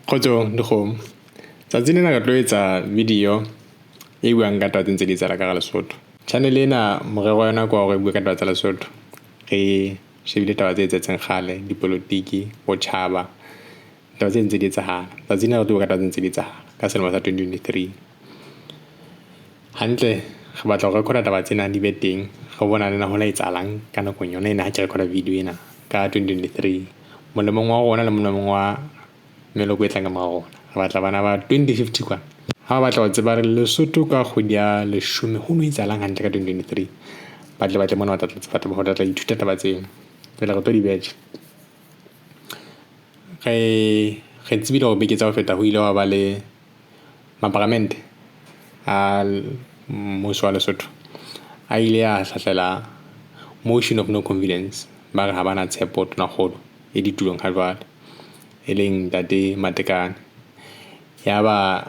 Kgotsong dikgomo. Tsatsing lena re tlo etsa video e buang ka taba tse ntse di etsahala ka Lesotho. Channel ena morero wa yona ke wa hore e bue ka taba tsa Lesotho. Re shebile taba tse etsahetseng kgale, dipolotiki, botjhaba, taba tse ntse di etsahala. Tsatsing lena re tlo bua ka taba tse ntse di etsahala ka selemo sa 2023. Hantle re batla ho record taba tsena di be teng. Re bona le na ho la etsahalang ka nakong yona ena ha ke record video ena ka 2023. Molemong wa rona le molemong wa meloko e tlang ka mora rona. Re batla bana ba 2050 kwa. Ha batla ho tseba re Lesotho ka kgwedi ya 10 ho no etsahalang hantle ka 2023. Batle mona ba tla ithuta taba tseno. Pele re tlo di betjhe. Re tsebile hore beke tsa ho feta ho ile wa ba le maparamente a mmuso wa Lesotho a ile a hlahlela motion of no confidence ba re ha bana tshepo tonakgolo e ditulong ha jwale e leng Ntate Matekane. Ya ba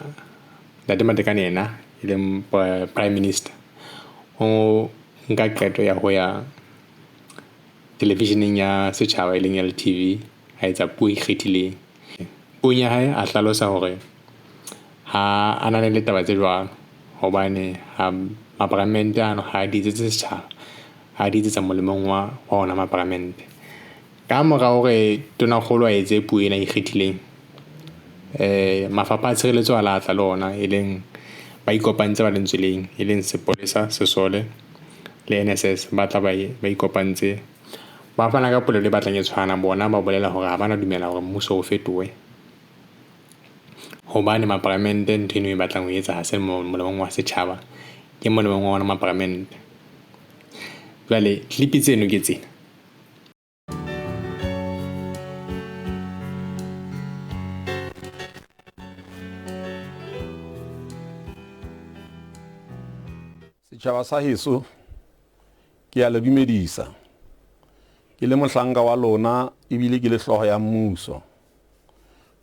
Ntate Matekane yena e leng prime minister o nka qeto ya ho ya televisioneng ya setjhaba e leng LTV a etsa puo e ikgethileng. Puong ya hae a hlalosa hore ha ana le taba tse jwang hobane maparamente ano ha di etse setjhaba ha di etsa molemong wa ona maparamente. Ka mora hore tonakgolo a etse puo ena e ikgethileng, mafapha a tshireletso a la tla le ona e leng ba ikopantse ba lentsweleng e leng sepolesa sesole le NSS ba tla ba ikopantse ba fana ka polelo e batlang e tshwana. Bona ba bolela hore ha bana dumela hore mmuso o fetohe hobane maparamente ntho eno e batlang ho etsa ha se molemong wa setjhaba, ke molemong wa ona maparamente. Jwale clip tseno ke tsena. Setjhaba sa heso ke a le dumedisa. Ke le mohlanka wa lona ebile ke le hloho ya mmuso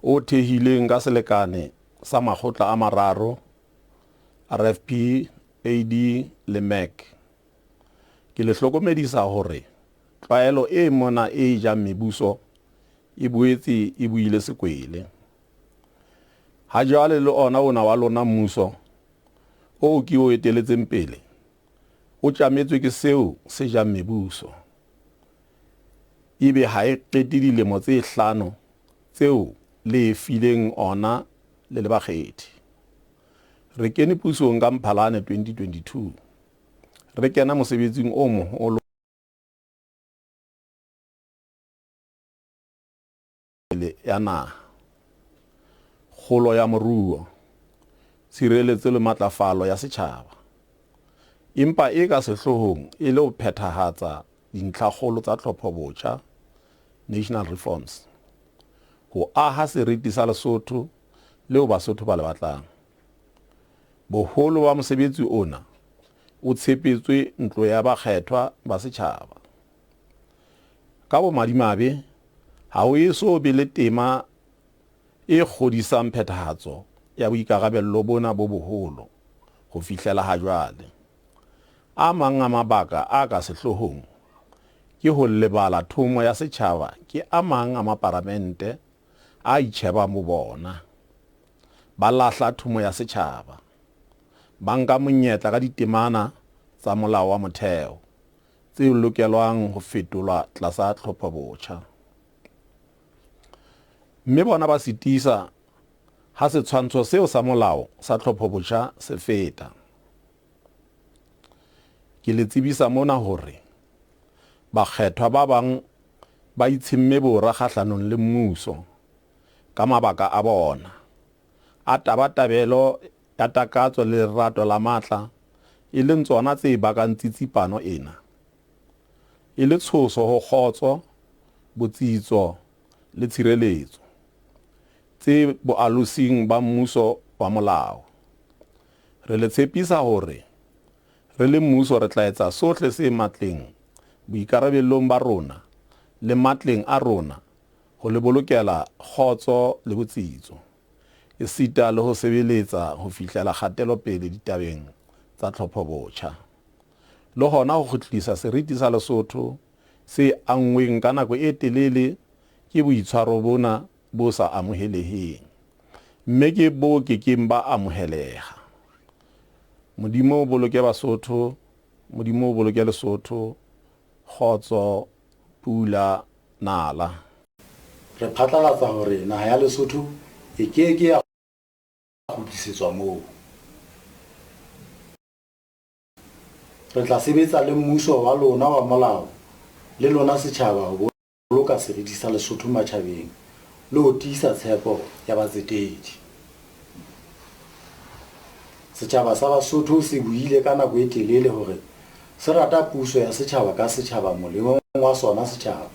o thehileng ka selekane sa makgotla a mararo RFP, AD le MEC. Ke le hlokomedisa hore tlwaelo e mona e jang mebuso e boetse e buile sekwele. Ha jwale le ona ona wa lona mmuso o ke o eteletseng pele o tjametswe ke seo se jang mebuso. Ebe ha e qete dilemo tse 5 tseo le fileng ona le bakgethi. Re kene pusong ka Mphalane 2022. Re kena mosebetsing o moholo ya naha, kgolo ya moruo, tshireletso le matlafalo ya setjhaba. Empa e ka sehlohong e le ho phethahatsa dintlhakgolo tsa tlhophobotjha, national reforms, ho aha seriti sa Lesotho leo Basotho ba le batlang. Boholo ba mosebetsi ona o tshepetswe ntlo ya bakgethwa ba setjhaba. Ka bomadimabe ha o eso be le tema e kgodisang phethahatso ya boikarabello bona bo boholo ho fihlela ha jwale. A mang a mabaka a ka sehlohong ke ho lebala thomo ya setjhaba ke a mang a maparamente a itjhebang mo bona. Ba lahla thomo ya setjhaba, ba nka monyetla ka ditemana tsa molao wa motheo tse lokelwang ho fetolwa tlasa tlhophobotjha. Mme bona ba sitisa ha setshwantsho seo sa molao sa tlhophobotjha se feta. Ke le tsebisa mona hore bakgethwa ba bang ba itshimme bora kgahlanong le mmuso ka mabaka a bona a tabatabelo ya takatso le lerato la matla, e leng tsona tse bakang tsitsipano ena, e le tshoso ho kgotso, botsitso le tshireletso tse boalosing ba mmuso wa molao. Re le tshepisa hore re le mmuso re tla etsa sohle se matleng boikarabellong ba rona le matleng a rona ho le bolokela kgotso le botsitso, e sita le ho sebeletsa ho fihlela kgatelo pele ditabeng tsa tlhophobotjha, le hona ho kgutlisa seriti sa Lesotho se angweng ka nako e telele ke boitshwaro bona bo sa amoheleheng. mme ke bo ke ba amoheleha. Modimo o boloke Basotho, Modimo o boloke Lesotho, kgotso, pula, nala. Re phatlalatsa hore naha ya Lesotho e keke ya kgutlisetswa moo. Re tla sebetsa le mmuso wa lona wa molao le lona setjhaba ho boloka seriti sa Lesotho matjhabeng le ho tiisa tshepo ya batsetedi. Setjhaba sa Basotho se buile ka nako e telele hore se rata puso ya setjhaba ka setjhaba molemong wa sona setjhaba,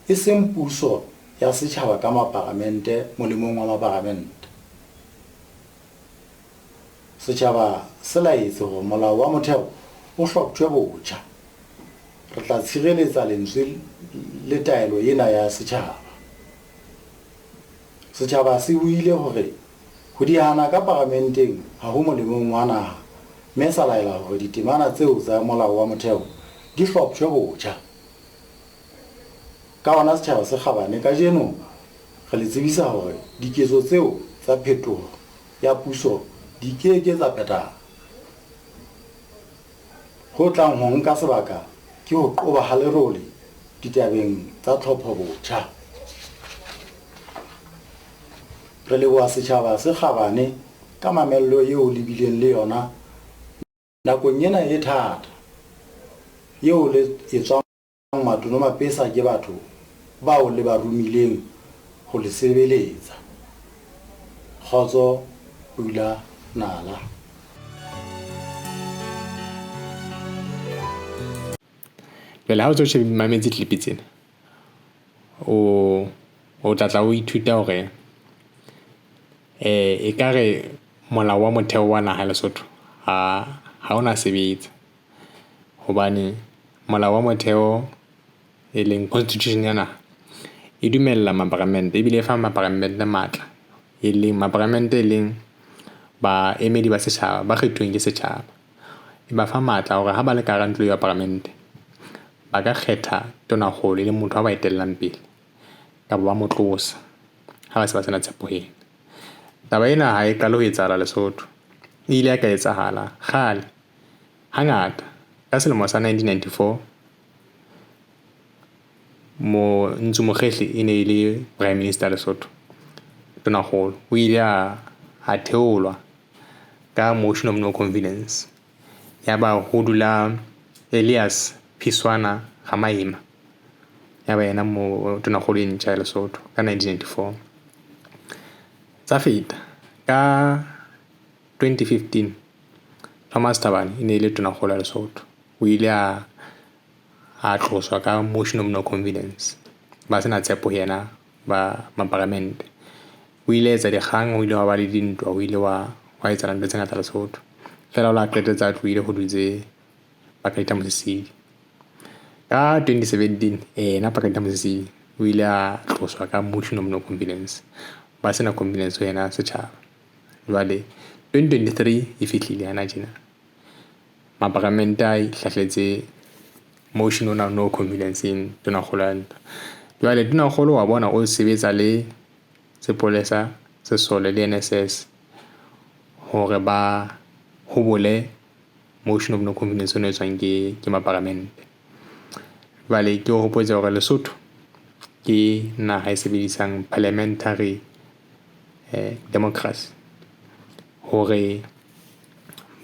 e seng puso ya setjhaba ka maparamente molemong wa maparamente. Setjhaba se laetse hore molao wa motheo o hloptjwe botjha. Re tla tshireletsa lentswe le taelo ena ya setjhaba. Setjhaba se buile hore ho dihana ka parlamenteng ha ho molemong wa naha, mme sa laela hore ditemana tseo tsa molao wa motheo di hloptjwe botjha. Ka hona setjhaba se kgabane kajeno re le tsebisa hore diketso tseo tsa phetoho ya puso di keke tsa phethahala. Ho tlang ho nka sebaka ke ho qoba ha lerole ditabeng tsa tlhopho botjha. Re leboha setjhaba se kgabane ka mamello eo le bileng le yona nakong ena e thata eo le etswang matono mapesa ke batho bao le ba rumileng ho le sebeletsa. Kgotso, pula, nala. Jwale ha o tlo mametse clip tsena o tlatla o ithuta hore e ka re molao wa motheo wa naha ya Lesotho ha ona sebetsa, hobane molao wa motheo e leng constitution ya naha e dumella maparamente ebile e fa maparamente matla, e leng maparamente e leng baemedi ba setjhaba ba kgethuweng ke setjhaba. E ba fa matla hore ha ba le ka hara ntlo ya parlamente ba ka kgetha tonakgolo le motho a ba etellang pele kapa ba mo tlosa ha ba se ba sena tshepo ena. Taba ena ha e qale ho etsahala Lesotho, e ile ya ka etsahala kgale hangata ka selemo sa 1994 Ntsu Mokgehli e ne e le prime minister Lesotho. Tonakgolo o ile a theolwa ka motion of no confidence, ya ba ho dula Elias Phishwana Ramahima ya ba yena mo tonakgolo e ntjha ya Lesotho ka 1994. Tsa feta ka 2015 Thomas Thabane e ne ile tonakgolo ya Lesotho, o ile a tloswa ka motion of no confidence, ba sena tshepo yena ba maparamente. O ile etsa dikgang, o ile wa ba le dintwa, o ile wa etsa ntho tse ngata Lesotho. Fela o la qetetse o ile ho dutse Paketa Mosisili. Ka 2017 ena Paketa Mosisili o ile a tloswa ka motion of no confidence, ba sena confidence ho yena setjhaba. Jwale 2023 e fihlile hana tjena, maparamente a hlahletse motion of no confidence in tonakgolo ya ntwa. Jwale tonakgolo wa bona o sebetsa le sepolesa se sole le NSS hore ba hobole motion of no confidence o etswang ke maparamente. Jwale ke ho hopotsa hore Lesotho ke naha e sebedisang parliamentary democracy, hore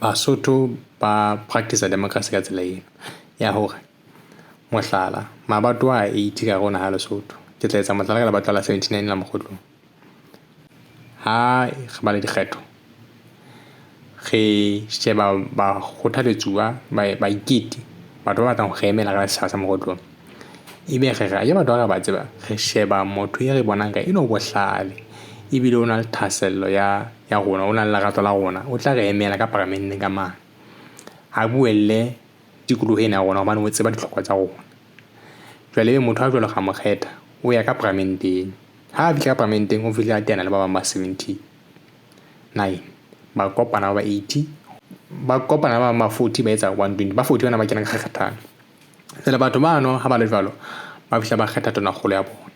Basotho ba practice democracy ka tsela ena ya hore mohlala mabato a 80 ka rona ha Lesotho, ke tla etsa mohlala ka lebato la 79 la mokgotlong. Ha re ba le dikgetho, re sheba ba kgothaletsuwa ba ikiti batho ba batlang ho re emela ka setjhaba sa mokgotlong, ebe re ya batho ba ba tseba, re sheba motho ya re bonang ka eno bohlale ebile o na le thasello ya rona, o na le lerato la rona, o tla re emela ka parlamenteng ka mane, ha buelle tikoloho ena ya rona hobane o tseba ditlhokwa tsa rona. Jwale ebe motho a jwalo ga mo kgetha, o ya ka parlamenteng, ha a fihla ka parlamenteng o fihla a tena le ba bang ba 79 ba kopana ba 80, ba kopana ba 40 ba etsa 120, ba 40 bana ba kena ka kgethano. Tsela batho bano ha ba le jwalo ba fihla ba kgetha tonakgolo ya bona.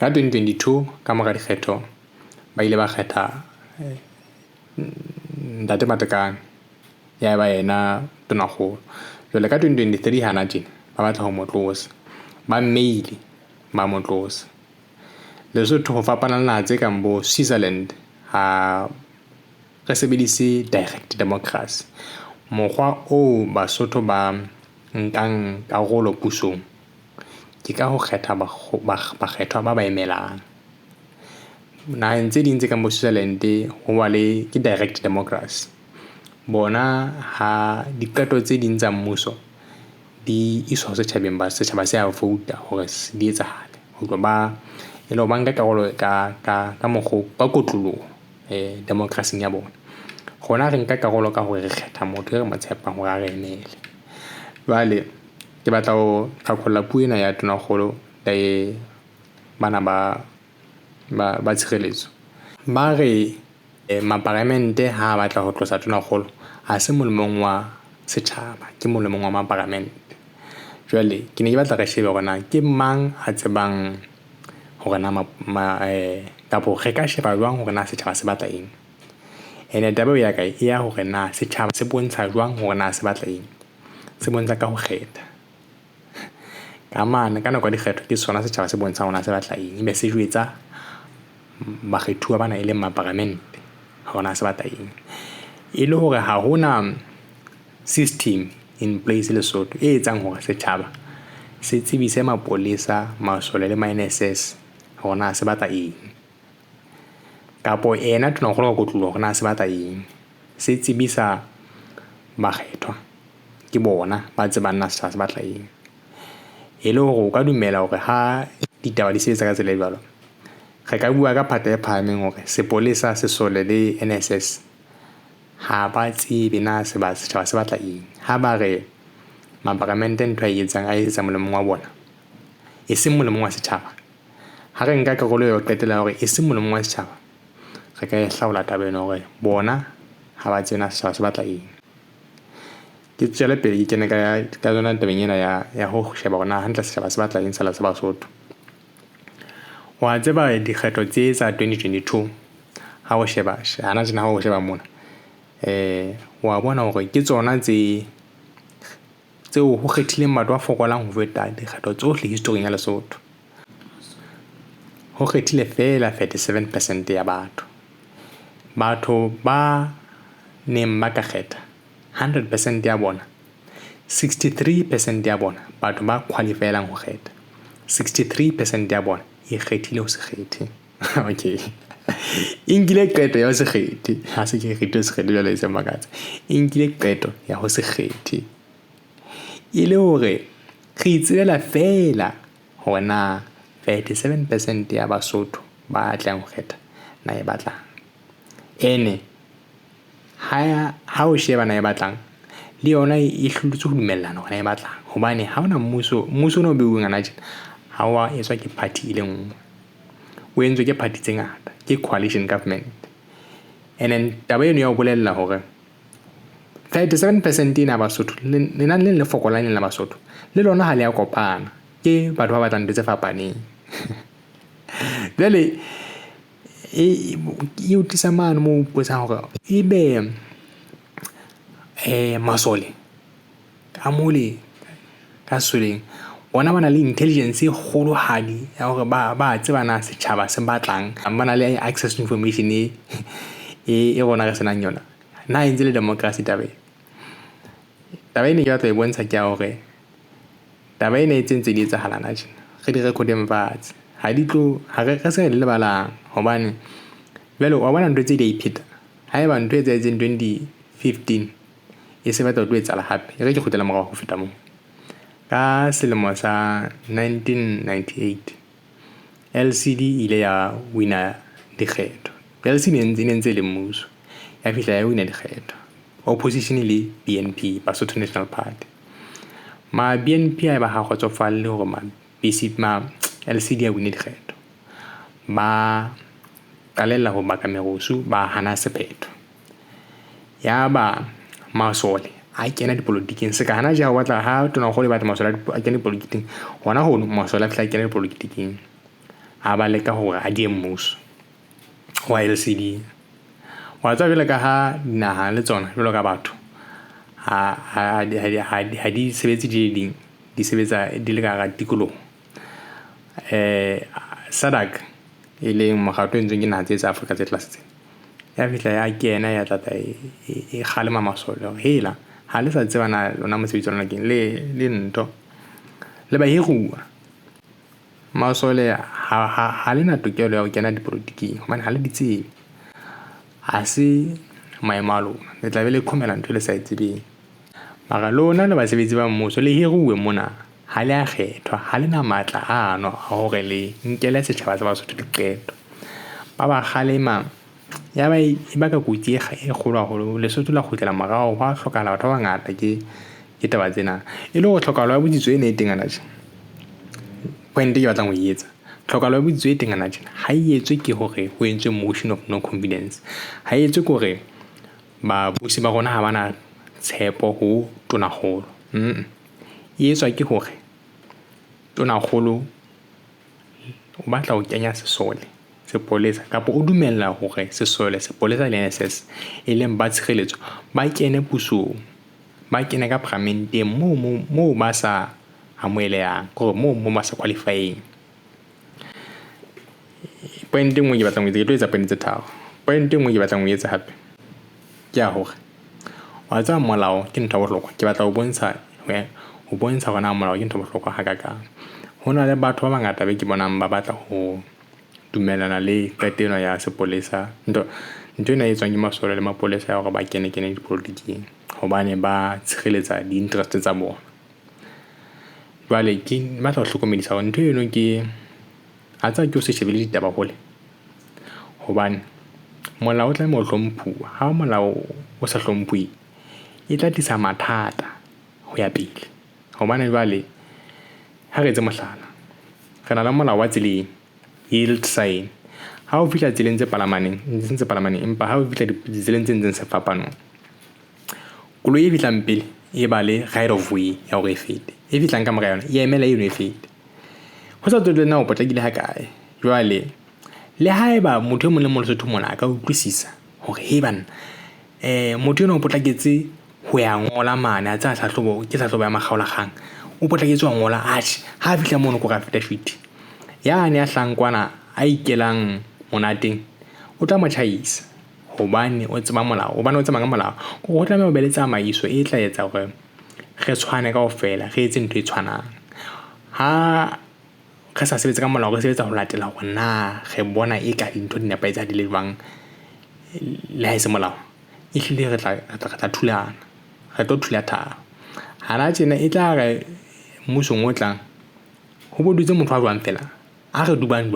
Ka 2022 ka mora dikgetho ba ile ba kgetha Ntate Matekane ya ba yena tonakgolo. Jwale ka 2023 hana tjena ba batla ho motlosa, ba mmeile ba motlosa. Lesotho ho fapana le naha tse kang bo Switzerland ha re sebedise direct democracy, mokgwa o Basotho ba nkang karolo pusong ke ka ho kgetha bakgethwa ba emelang. Naheng tse ding tse kang bo Switzerland ho ba le ke direct democracy, bona ha diqeto tse ding tsa mmuso di iswa setjhabeng, ba setjhaba se a vouta hore di etsahale ho tloha ba e lo ba nka karolo ka mokgwa ba kotloloho democracy ya bona. Gona re nka karolo ka hore re kgetha motho re mo tshepang hore a re emele. Jwale ke batla ho qhaqholla puo ena ya tonakgolo bana ba tshireletso ba re maparamente ha batla ho tlosa tonakgolo ha se molemong wa setjhaba, ke molemong wa maparamente. Jwale ke ne ke batla re shebe hore na ke mang a tsebang hore na kapo re ka sheba jwang hore na setjhaba se batla eng. Ene taba ya ka e ya hore na setjhaba se bontsha jwang hore na se batla eng. Se bontsha ka ho kgetha ka nako di kgetho ke sona setjhaba se bontsha hore na se batla eng, ebe se jwetsa bakgethuwa bana e leng maparamente hore na se batla eng. E le hore ha hona system in place Lesotho e etsang hore setjhaba se tsebise mapolesa, masole le ma-NSS hore na se batla eng, kapo ena tonakgolo ka kotloloho hore na se batla eng. Se tsebisa bakgethwa ke bona ba tsebang na setjhaba se batla eng. E le hore o ka dumela hore ha ditaba di sebetsa ka tsela e jwalo, re ka bua ka phata e phahameng hore sepolesa, sesole le NSS ha ba tsebe na setjhaba se batla eng. Ha ba re maparamente ntho a etsa molemong wa bona e seng molemong wa setjhaba, ha re nka karolo eo qetela hore e seng molemong wa setjhaba, re ka e hlaola taba ena hore bona ha ba tsebe na setjhaba se batla eng. Ke tswele pele ke kene ka yona tabeng ena ya ho sheba hore na hantle setjhaba se batla eng sa Basotho. Wa tseba dikgetho tse tsa 2022 ha o sheba hana tjena ha o sheba mona wa bona hore ke tsona tseo ho kgethileng batho ba fokolang ho feta dikgetho tsohle historing ya Lesotho. Ho kgethile fela 37% ya batho ba neng ba ka kgetha 100% ya bona, 63% ya bona batho ba qualifyelang ho kgetha, 63% ya bona e kgethile ho se kgethe. Okay, inkile qeto ya ho se kgethe, ha se ke kgetho se kgethe jwale se makatsa, inkile qeto ya ho se kgethe e le hore re itsebela fela hore na 37% ya Basotho ba tlang ho kgetha na e batlang. Ene ha o sheba na e batlang le yona e hlollotse ho dumellana hore na e batlang, hobane ha hona mmuso no be uweng ana tjena ha wa etswa ke party e le nngwe, o entswe ke party tse ngata, ke coalition government. And then taba eno ya ho bolella hore 37% ina Basotho lena le fokolang la Basotho le lona ha le ya kopana, ke batho ba batlang tse fapaneng. Jwale e utlisa mane mo potsa hore ebe masole ka mole ka soleng bona bana le intelligence e kgolohadi ya hore ba tseba na setjhaba se batlang, ba na le access to information e rona re senang yona. Na entse le democracy taba ene ke batla e bontsha ke ya hore taba ene e tsentse di etsahalana tjena, re di recordeng fatshe ha re se le balang, hobane jwale wa bona ntwe tse di ipheta ha eba ntwe tse etseng 2015 e se batla ho etsahala hape. Re ke kgutlela morao ho feta moo ka selemo sa 1998 LCD ile ya wina dikgetho. LCD e ntse le mmuso ya fihla ya wina dikgetho, opposition le BNP, Basotho National Party. Ma BNP a ba ha khotsofalle hore ma LCD ya wina dikgetho, ba qalella ho baka merusu, ba hana sephetho. Ya ba masole a kena dipolotiking se ka hana ja o batla ha tonakgolo batla masole a kena dipolotiking, hona ho masole a fihla kena dipolotiking a ba leka hore a die mmuso. wa LCD wa tswa jwale ka ha naha le tsona jwalo ka batho ha di sebetse di sebetsa di le ka tikoloho. SADC e leng mokgatlo o entsweng ke naha tsa Afrika tse tlase tsena ya fihla ya kena ya tlatla e kgalema masole hore hela ha le sa tseba na lona mosebetsi wa lona keng le ntho le ba hiruwa masole ha le na tokelo ya ho kena dipolotiking hobane ha le di tsebe ha se maemo a lona le tla be le khomela ntho le sa etsebeng mara lona le basebetsi ba mmuso le hiruwe mona ha le a kgethwa ha le na matla ano a hore le nkele setjhaba sa Basotho diqeto ba kgalema ya ba ka kutsi e kgolo haholo. Lesotho la kgutlela morao hwa hlokahala batho ba bangata ke taba tsena e le go tlhokalo ya botsitso e ne e tengana tjena point ke batlang ho etsa tlhokalo ya botsitso e tengana tjena ha e etswe ke hore ho entswe motion of no confidence ha e etswe ke hore ba busi ba rona ha bana tshepo ho tonakgolo e etswa ke hore tonakgolo o batla ho kenya sesole sepolesa kapa o dumella hore sesole sepolesa le NSS e leng ba tshireletso ba kene pusong ba kene ka parlamenteng moo ba sa amoelehang gore moo ba sa qualifying. Point nngwe ke batlang ho etsa ke tlo etsa point tse tharo. Point nngwe ke batlang ho etsa hape ke ya hore wa tsa molao ke ntho ya bohlokwa ke batla ho bontsha hore na molao ke ntho ya bohlokwa hakakang. Ho na le batho ba bangata be ke bonang ba batla ho dumellana le qetelo ya sepolesa ntho ena e tswang ke masole le mapolesa ya hore ba kene dipolotiking hobane ba tshireletsa di-interest tsa bona. Jwale ke batla ho hlokomedisa hore ntho eno ke a tsa ke o se shebile ditaba hole hobane molao o tlameha ho hlomphuwa ha molao o sa hlomphuwe e tla tlisa mathata ho ya pele hobane jwale ha re etse mohlala re na le molao wa tseleng yield sign ha o fihla tseleng tse palamaneng empa ha o fihla ditseleng tse ntseng sefapanong koloi e fihlang pele e ba le right of way ya hore e fete e fihlang ka mora yona e emela eno e fete ho sa tswe na o potlakile ha kae. Jwale le haeba motho e mong le mong Lesotho mona a ka utlwisisa hore he bana motho eno o potlaketse ho ya ngola mane a tsa hlahlobo ke hlahlobo ya makgaolakgang o potlaketse wa ngola ha fihla mono ko ka feta yane ya hlankwana a ikelang monateng o tla mo tjhaisa hobane o tseba molao hobane o tseba ka molao o tlameha ho be le tsamaiso e tla etsa hore re tshwane kaofela re etse ntho e tshwanang ha re sa sebetsa ka molao re sebetsa ho latela hore na re bona e ka dintho di nepahetse di le jwang le ha e se molao e hlile re tla thulana re tlo thula thaba hana tjena e tla re mmusong o tlang ho bodutse motho a jwang fela a re dubang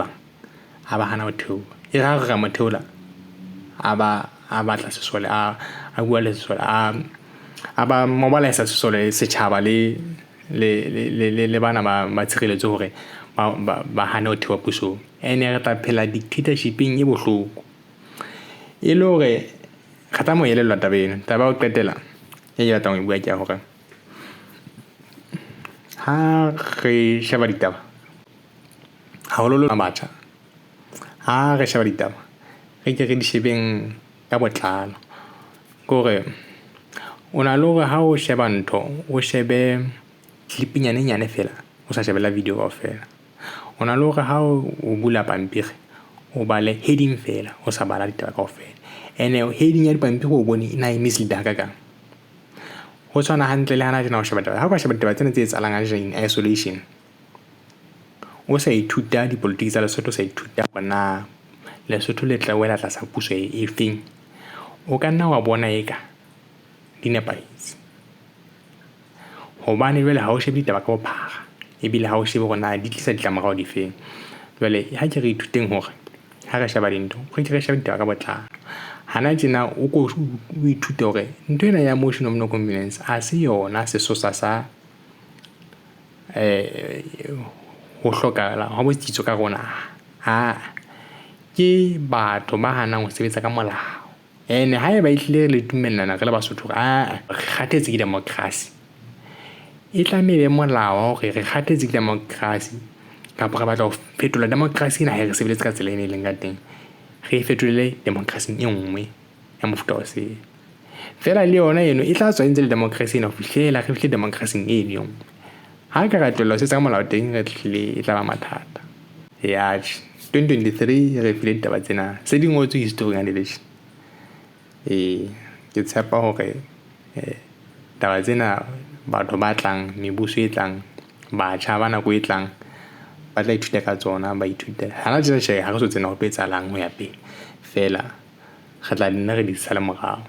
a ba hana ho theola e ra re mo theola a batla sesole a bua le sesole a ba mobile sa sesole setjhaba le bana ba tshireletso hore ba hana ho theola pusong ene re tla phela dictatorshiping e bohloko e le hore khata mo yelelwa tabeng taba o qetela e ya tang e bua ke hore ha re sheba ditaba haholo batjha ha re sheba ditaba re ke re di shebeng ka botlalo kore o na le hore ha o sheba ntho o shebe clipinyane fela o sa shebella video kaofela o na le hore ha o bula pampiri o bale heading fela o sa bala ditaba kaofela ene heading ya dipampiri o bone ina e mislead hakakang ho tshwana hantle le hana jena o sheba ditaba ha o sheba ditaba tsena tse etsalang a in isolation o sa ithuta dipolitiki tsa Lesotho sa ithuta bona Lesotho le tla wela tlasa puso e feng o ka nna wa bona eka di nepahetse hobane jwale ha o shebe ditaba ka bophara ebile ha o shebe rona di tlisa ditlamorao di feng. Jwale ha ke re ithuteng hore ha re sheba dintho re ke re sheba ditaba ka botlalo hana tjena o ko o ithute hore ntho ena ya motion of no confidence a se yona sesosa sa ho hlokahala ha botsitso ka rona ke batho ba hanang ho sebetsa ka molao ene ha eba ihlile le dumellana re le Basotho re kgathetse ke democracy e tlamehile molao hore re kgathetse ke democracy kapa re batla ho fetola democracy na re sebeletse ka tsela e leng ka teng re fetolele democracy e nngwe ya mofuta o se fela le yona eno e tla tswa ntse le democracy ena ho fihlela re fihle democracy e nngwe ha ka ratella ho setsa molao teng re tlile e tla ba mathata ya 2023 re file ditaba tsena se di ngotswe history ya election ke tshepa hore taba tsena batho ba tlang mebuso e tlang batjha ba nako e tlang ba tla ithuta ka tsona ba ithuta hana tjena ha re so tsena ho petsalang ho ya pele fela re tla nna re di sala morao